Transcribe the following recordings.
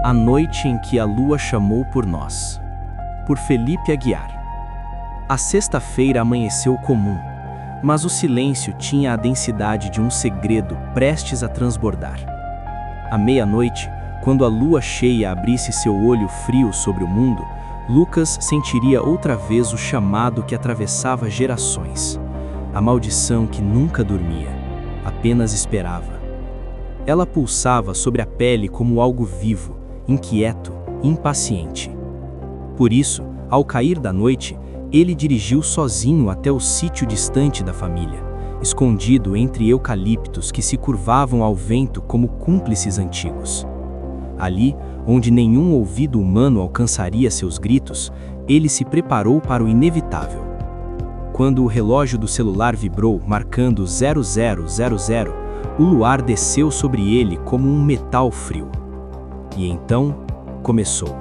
A Noite em que a Lua Chamou por Nós, por Felipe Aguiar. A sexta-feira amanheceu comum, mas o silêncio tinha a densidade de um segredo prestes a transbordar. À meia-noite, quando a lua cheia abrisse seu olho frio sobre o mundo, Lucas sentiria outra vez o chamado que atravessava gerações, a maldição que nunca dormia, apenas esperava. Ela pulsava sobre a pele como algo vivo, inquieto, impaciente. Por isso, ao cair da noite, ele dirigiu sozinho até o sítio distante da família, escondido entre eucaliptos que se curvavam ao vento como cúmplices antigos. Ali, onde nenhum ouvido humano alcançaria seus gritos, ele se preparou para o inevitável. Quando o relógio do celular vibrou, marcando 0000, o luar desceu sobre ele como um metal frio. E então, começou.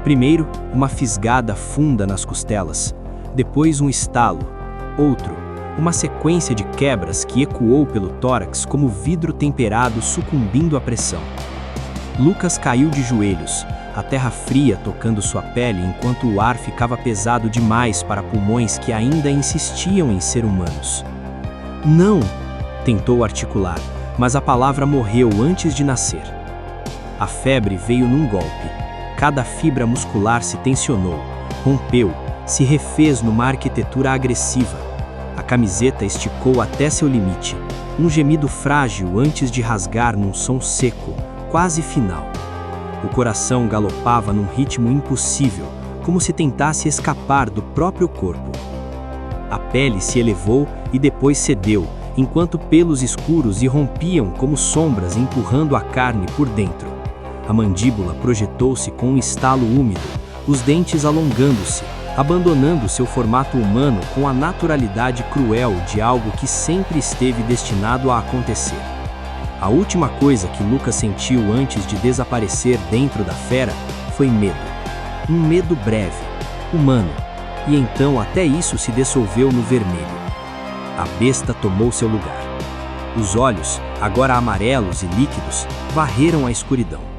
Primeiro, uma fisgada funda nas costelas, depois um estalo, outro, uma sequência de quebras que ecoou pelo tórax como vidro temperado sucumbindo à pressão. Lucas caiu de joelhos, a terra fria tocando sua pele enquanto o ar ficava pesado demais para pulmões que ainda insistiam em ser humanos. "Não!" tentou articular, mas a palavra morreu antes de nascer. A febre veio num golpe. Cada fibra muscular se tensionou, rompeu, se refez numa arquitetura agressiva. A camiseta esticou até seu limite, um gemido frágil antes de rasgar num som seco, quase final. O coração galopava num ritmo impossível, como se tentasse escapar do próprio corpo. A pele se elevou e depois cedeu, enquanto pelos escuros irrompiam como sombras empurrando a carne por dentro. A mandíbula projetou-se com um estalo úmido, os dentes alongando-se, abandonando seu formato humano com a naturalidade cruel de algo que sempre esteve destinado a acontecer. A última coisa que Lucas sentiu antes de desaparecer dentro da fera foi medo. Um medo breve, humano, e então até isso se dissolveu no vermelho. A besta tomou seu lugar. Os olhos, agora amarelos e líquidos, varreram a escuridão.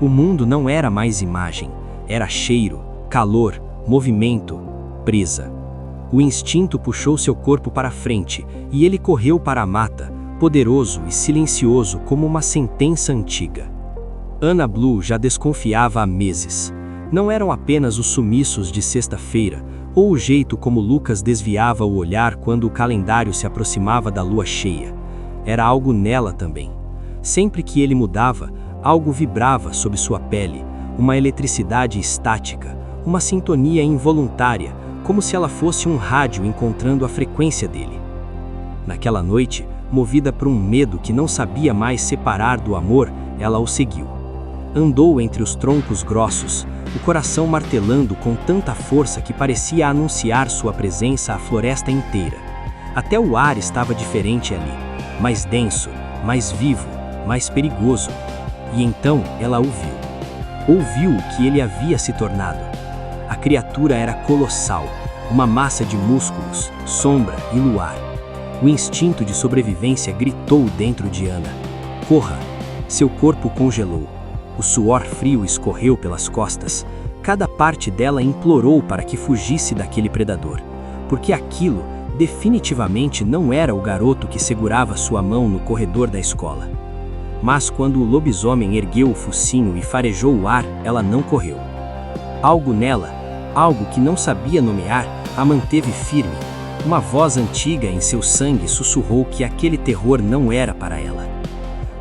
O mundo não era mais imagem, era cheiro, calor, movimento, presa. O instinto puxou seu corpo para frente e ele correu para a mata, poderoso e silencioso como uma sentença antiga. Ana Blue já desconfiava há meses. Não eram apenas os sumiços de sexta-feira, ou o jeito como Lucas desviava o olhar quando o calendário se aproximava da lua cheia. Era algo nela também. Sempre que ele mudava, algo vibrava sob sua pele, uma eletricidade estática, uma sintonia involuntária, como se ela fosse um rádio encontrando a frequência dele. Naquela noite, movida por um medo que não sabia mais separar do amor, ela o seguiu. Andou entre os troncos grossos, o coração martelando com tanta força que parecia anunciar sua presença à floresta inteira. Até o ar estava diferente ali, mais denso, mais vivo, mais perigoso. E então ela o viu. Ouviu o que ele havia se tornado. A criatura era colossal, uma massa de músculos, sombra e luar. O instinto de sobrevivência gritou dentro de Ana. "Corra!" Seu corpo congelou. O suor frio escorreu pelas costas. Cada parte dela implorou para que fugisse daquele predador, porque aquilo definitivamente não era o garoto que segurava sua mão no corredor da escola. Mas quando o lobisomem ergueu o focinho e farejou o ar, ela não correu. Algo nela, algo que não sabia nomear, a manteve firme. Uma voz antiga em seu sangue sussurrou que aquele terror não era para ela.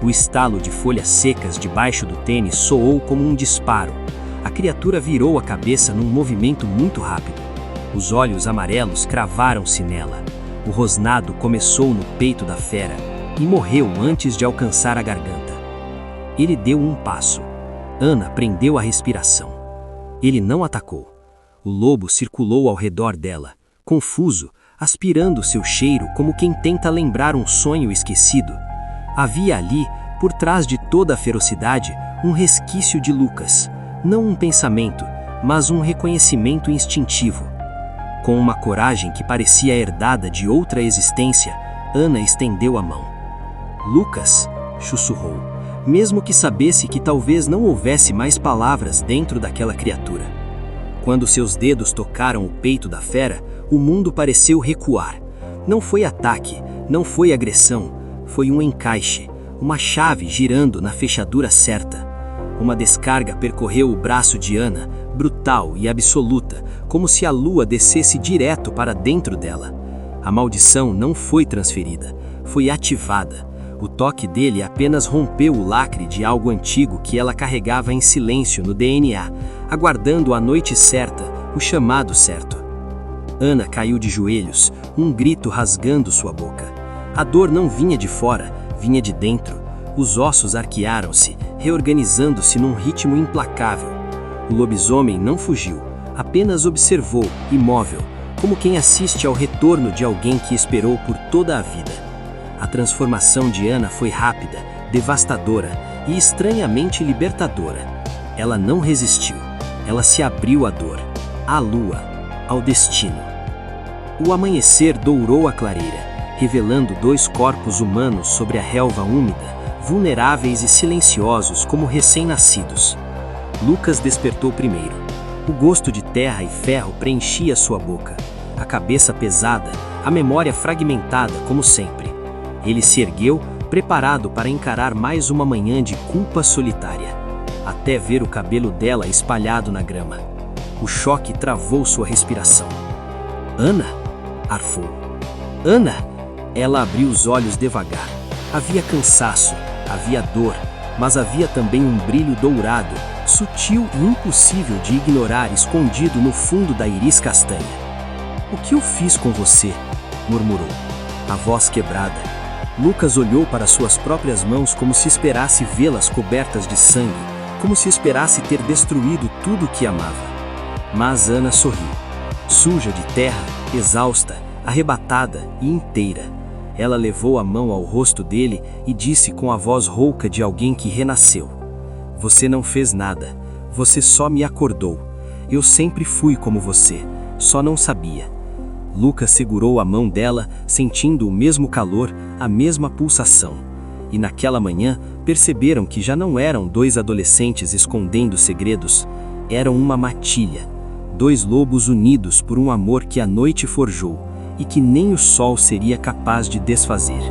O estalo de folhas secas debaixo do tênis soou como um disparo. A criatura virou a cabeça num movimento muito rápido. Os olhos amarelos cravaram-se nela. O rosnado começou no peito da fera e morreu antes de alcançar a garganta. Ele deu um passo. Ana prendeu a respiração. Ele não atacou. O lobo circulou ao redor dela, confuso, aspirando seu cheiro como quem tenta lembrar um sonho esquecido. Havia ali, por trás de toda a ferocidade, um resquício de Lucas. Não um pensamento, mas um reconhecimento instintivo. Com uma coragem que parecia herdada de outra existência, Ana estendeu a mão. "Lucas", sussurrou, mesmo que sabesse que talvez não houvesse mais palavras dentro daquela criatura. Quando seus dedos tocaram o peito da fera, o mundo pareceu recuar. Não foi ataque, não foi agressão, foi um encaixe, uma chave girando na fechadura certa. Uma descarga percorreu o braço de Ana, brutal e absoluta, como se a lua descesse direto para dentro dela. A maldição não foi transferida, foi ativada. O toque dele apenas rompeu o lacre de algo antigo que ela carregava em silêncio no DNA, aguardando a noite certa, o chamado certo. Ana caiu de joelhos, um grito rasgando sua boca. A dor não vinha de fora, vinha de dentro. Os ossos arquearam-se, reorganizando-se num ritmo implacável. O lobisomem não fugiu, apenas observou, imóvel, como quem assiste ao retorno de alguém que esperou por toda a vida. A transformação de Ana foi rápida, devastadora e estranhamente libertadora. Ela não resistiu, ela se abriu à dor, à lua, ao destino. O amanhecer dourou a clareira, revelando dois corpos humanos sobre a relva úmida, vulneráveis e silenciosos como recém-nascidos. Lucas despertou primeiro. O gosto de terra e ferro preenchia sua boca, a cabeça pesada, a memória fragmentada como sempre. Ele se ergueu, preparado para encarar mais uma manhã de culpa solitária, até ver o cabelo dela espalhado na grama. O choque travou sua respiração. Ana? Arfou. Ana! Ela abriu os olhos devagar. Havia cansaço, havia dor, mas havia também um brilho dourado, sutil e impossível de ignorar, escondido no fundo da íris castanha. "O que eu fiz com você?" murmurou, a voz quebrada. Lucas olhou para suas próprias mãos como se esperasse vê-las cobertas de sangue, como se esperasse ter destruído tudo o que amava. Mas Ana sorriu, suja de terra, exausta, arrebatada e inteira. Ela levou a mão ao rosto dele e disse com a voz rouca de alguém que renasceu: "Você não fez nada, você só me acordou. Eu sempre fui como você, só não sabia." Lucas segurou a mão dela, sentindo o mesmo calor, a mesma pulsação. E naquela manhã, perceberam que já não eram dois adolescentes escondendo segredos, eram uma matilha, dois lobos unidos por um amor que a noite forjou e que nem o sol seria capaz de desfazer.